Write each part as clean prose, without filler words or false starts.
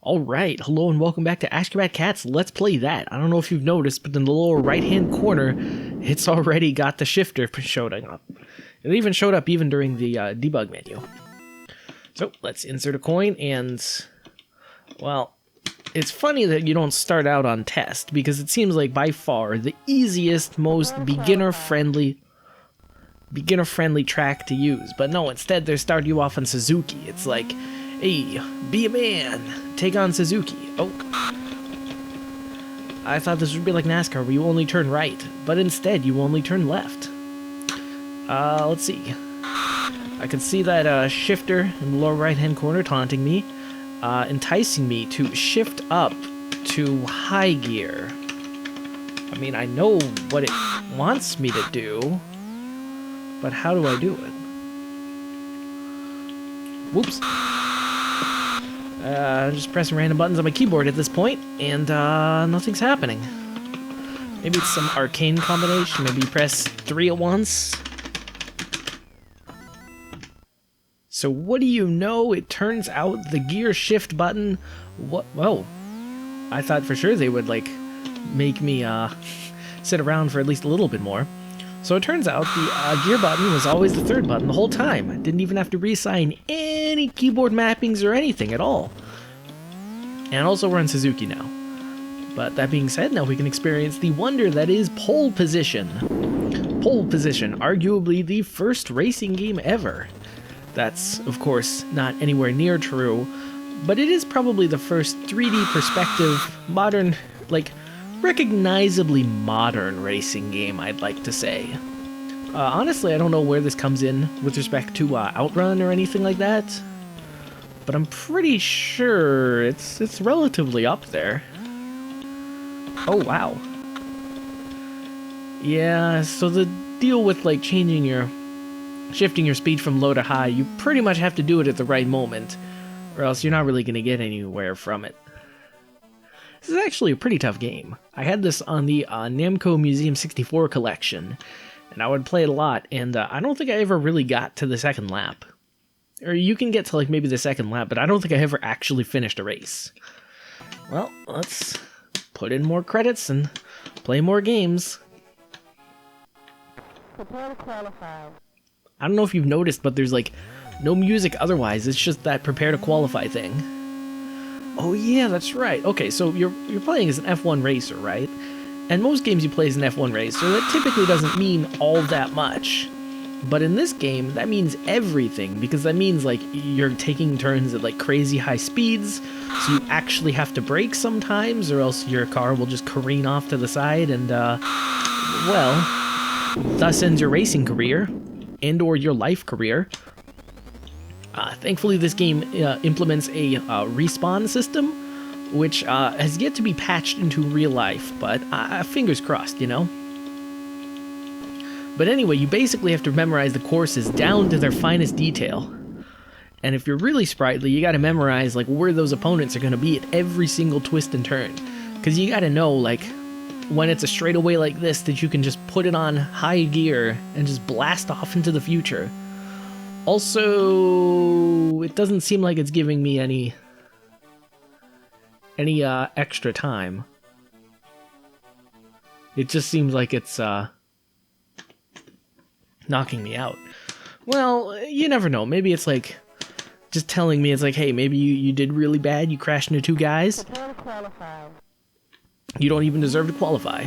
Alright, hello and welcome back to Ashgabat Cat's Let's Play That. I don't know if you've noticed, but in the lower right-hand corner, it's already got the shifter showing up. It even showed up even during the debug menu. So, let's insert a coin and, well, it's funny that you don't start out on test, because it seems like by far the easiest, most beginner-friendly track to use. But no, instead they start you off on Suzuki. It's like, hey, be a man, take on Suzuki. Oh, I thought this would be like NASCAR where you only turn right, but instead you only turn left. Let's see. I can see that shifter in the lower right hand corner taunting me, enticing me to shift up to high gear. I mean, I know what it wants me to do, but how do I do it? Whoops. I'm just pressing random buttons on my keyboard at this point, and nothing's happening. Maybe it's some arcane combination. Maybe you press 3 at once. So what do you know? It turns out the gear shift button... What? Whoa. I thought for sure they would, like, make me sit around for at least a little bit more. So it turns out the gear button was always the third button the whole time. I didn't even have to reassign any keyboard mappings or anything at all. And also we're on Suzuki now. But that being said, now we can experience the wonder that is pole position. Pole position, arguably the first racing game ever. That's, of course, not anywhere near true, but it is probably the first 3D perspective, modern, like, recognizably modern racing game, I'd like to say. Honestly, I don't know where this comes in with respect to Outrun or anything like that, but I'm pretty sure it's relatively up there. Oh, wow. Yeah, so the deal with, like, shifting your speed from low to high, you pretty much have to do it at the right moment, or else you're not really going to get anywhere from it. This is actually a pretty tough game. I had this on the Namco Museum 64 collection, and I would play it a lot, and I don't think I ever really got to the second lap. Or you can get to, like, maybe the second lap, but I don't think I ever actually finished a race. Well, let's put in more credits and play more games. Prepare to qualify. I don't know if you've noticed, but there's, like, no music otherwise. It's just that prepare to qualify thing. Oh yeah, that's right. Okay, so you're playing as an F1 racer, right? And most games you play as an F1 racer, that typically doesn't mean all that much. But in this game, that means everything, because that means, like, you're taking turns at, like, crazy high speeds, so you actually have to brake sometimes, or else your car will just careen off to the side, and, well, thus ends your racing career, and or your life career. Thankfully, this game implements a respawn system, which has yet to be patched into real life, but fingers crossed, you know? But anyway, you basically have to memorize the courses down to their finest detail. And if you're really sprightly, you gotta memorize, like, where those opponents are gonna be at every single twist and turn. Because you gotta know, like, when it's a straightaway like this, that you can just put it on high gear and just blast off into the future. Also, it doesn't seem like it's giving me any extra time. It just seems like it's knocking me out. Well, you never know. Maybe it's like just telling me, it's like, hey, maybe you did really bad, you crashed into 2 guys. Prepare to qualify. You don't even deserve to qualify.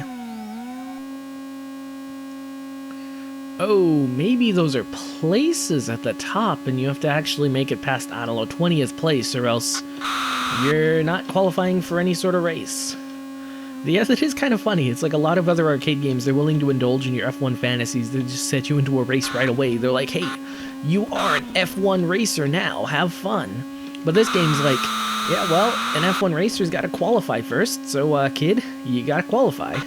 Oh, maybe those are places at the top, and you have to actually make it past, I don't know, 20th place, or else you're not qualifying for any sort of race. Yes, it is kind of funny. It's like a lot of other arcade games, they're willing to indulge in your F1 fantasies. They just set you into a race right away. They're like, hey, you are an F1 racer now, have fun. But this game's like, yeah, well, an F1 racer's got to qualify first, so, kid, you gotta qualify.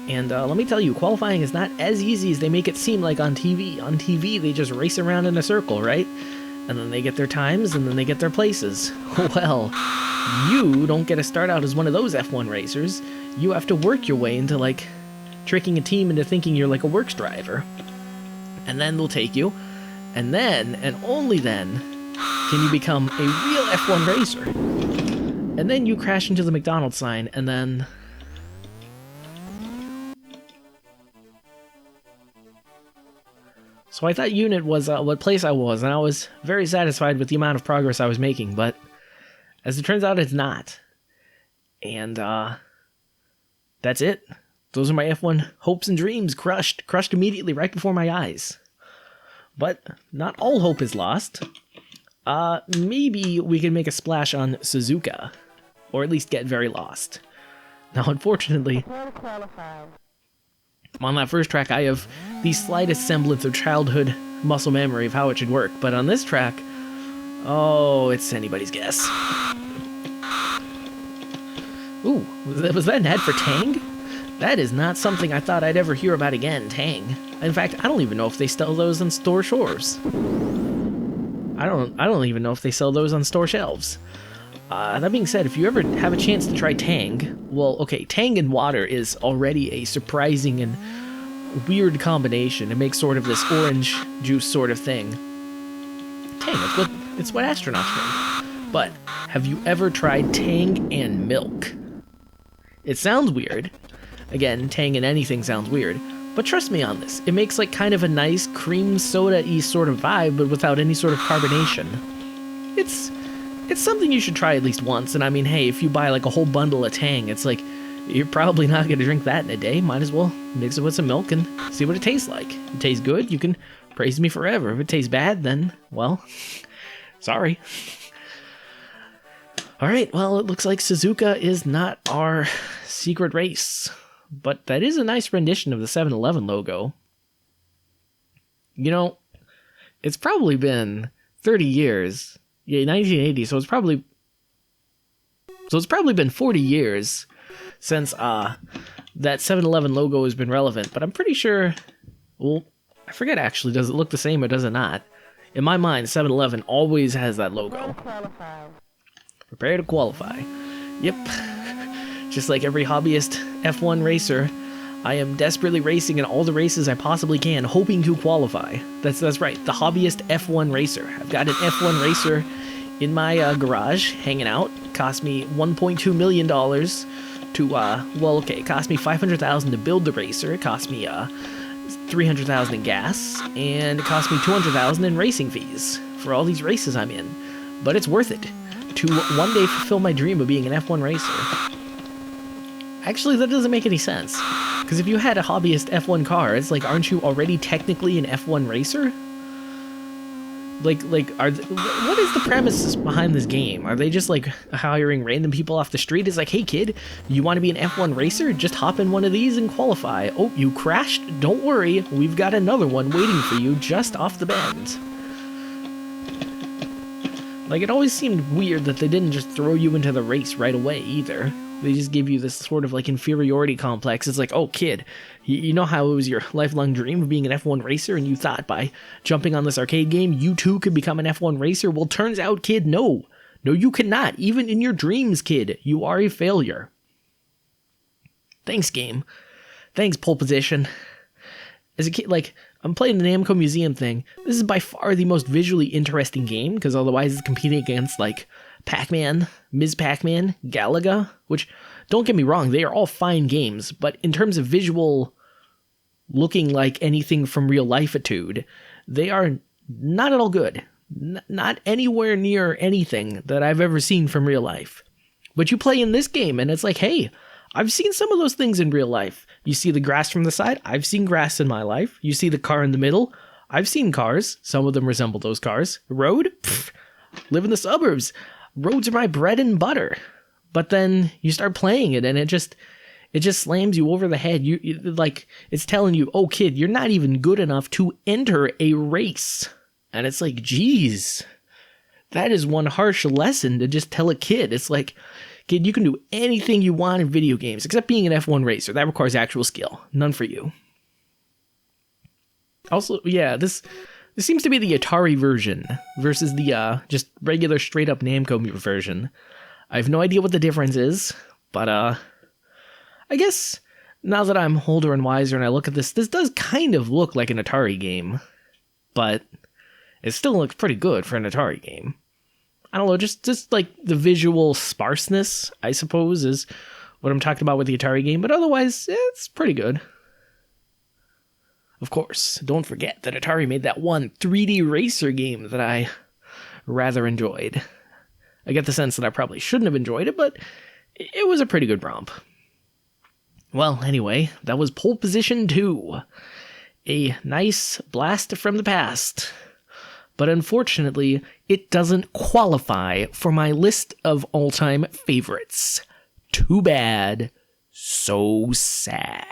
And let me tell you, qualifying is not as easy as they make it seem like on TV. On TV, they just race around in a circle, right? And then they get their times, and then they get their places. Well, you don't get to start out as one of those F1 racers. You have to work your way into, like, tricking a team into thinking you're like a works driver. And then they'll take you, and then, and only then, can you become a real F1 racer. And then you crash into the McDonald's sign, and then... So I thought Unit was what place I was, and I was very satisfied with the amount of progress I was making, but as it turns out, it's not. And, that's it. Those are my F1 hopes and dreams, crushed immediately right before my eyes. But not all hope is lost. Maybe we can make a splash on Suzuka, or at least get very lost. Now, unfortunately, Prepare to qualify. on that first track, I have the slightest semblance of childhood muscle memory of how it should work, but on this track, oh, it's anybody's guess. Ooh, was that an ad for Tang? That is not something I thought I'd ever hear about again, Tang. In fact, I don't even know if they sell those on store shores. I don't even know if they sell those on store shelves. That being said, if you ever have a chance to try Tang, well, okay, Tang and water is already a surprising and weird combination. It makes sort of this orange juice sort of thing. Tang, it's what astronauts drink. But have you ever tried Tang and milk? It sounds weird. Again, Tang and anything sounds weird. But trust me on this. It makes like kind of a nice cream soda-y sort of vibe, but without any sort of carbonation. It's something you should try at least once. And I mean, hey, if you buy like a whole bundle of Tang, it's like, you're probably not going to drink that in a day. Might as well mix it with some milk and see what it tastes like. If it tastes good, you can praise me forever. If it tastes bad, then, well, sorry. Alright, well, it looks like Suzuka is not our secret race. But that is a nice rendition of the 7-Eleven logo. You know, it's probably been 30 years. Yeah, 1980, so it's probably been 40 years since that 7-Eleven logo has been relevant. But I'm pretty sure, well, I forget actually, does it look the same or does it not? In my mind, 7-Eleven always has that logo. Prepare to qualify. Yep. Just like every hobbyist F1 racer, I am desperately racing in all the races I possibly can, hoping to qualify. That's right, the hobbyist F1 racer. I've got an F1 racer in my garage, hanging out. Cost me $1.2 million to, well, okay, it cost me $500,000 to build the racer. It cost me $300,000 in gas, and it cost me $200,000 in racing fees for all these races I'm in. But it's worth it to one day fulfill my dream of being an F1 racer. Actually, that doesn't make any sense. Because if you had a hobbyist F1 car, it's like, aren't you already technically an F1 racer? What is the premise behind this game? Are they just, like, hiring random people off the street? It's like, hey, kid, you want to be an F1 racer? Just hop in one of these and qualify. Oh, you crashed? Don't worry, we've got another one waiting for you just off the bend. Like, it always seemed weird that they didn't just throw you into the race right away, either. They just give you this sort of, like, inferiority complex. It's like, oh, kid, you know how it was your lifelong dream of being an F1 racer, and you thought by jumping on this arcade game, you too could become an F1 racer? Well, turns out, kid, no. No, you cannot. Even in your dreams, kid, you are a failure. Thanks, game. Thanks, pole position. As a kid, like, I'm playing the Namco Museum thing. This is by far the most visually interesting game, because otherwise it's competing against, like, Pac-Man, Ms. Pac-Man, Galaga, which, don't get me wrong, they are all fine games, but in terms of visual looking like anything from real life-itude, they are not at all good. Not anywhere near anything that I've ever seen from real life. But you play in this game, and it's like, hey, I've seen some of those things in real life. You see the grass from the side? I've seen grass in my life. You see the car in the middle? I've seen cars. Some of them resemble those cars. Road? Pfft, live in the suburbs. Roads are my bread and butter. But then you start playing it, and it just slams you over the head. You like, it's telling you, oh, kid, you're not even good enough to enter a race. And it's like, geez, that is one harsh lesson to just tell a kid. It's like, kid, you can do anything you want in video games, except being an F1 racer. That requires actual skill. None for you. Also, yeah, this seems to be the Atari version versus the just regular straight-up Namco version. I have no idea what the difference is, but I guess now that I'm older and wiser and I look at this does kind of look like an Atari game, but it still looks pretty good for an Atari game. I don't know, just like the visual sparseness, I suppose, is what I'm talking about with the Atari game, but otherwise, it's pretty good. Of course, don't forget that Atari made that one 3D racer game that I rather enjoyed. I get the sense that I probably shouldn't have enjoyed it, but it was a pretty good romp. Well, anyway, that was Pole Position 2. A nice blast from the past. But unfortunately, it doesn't qualify for my list of all-time favorites. Too bad. So sad.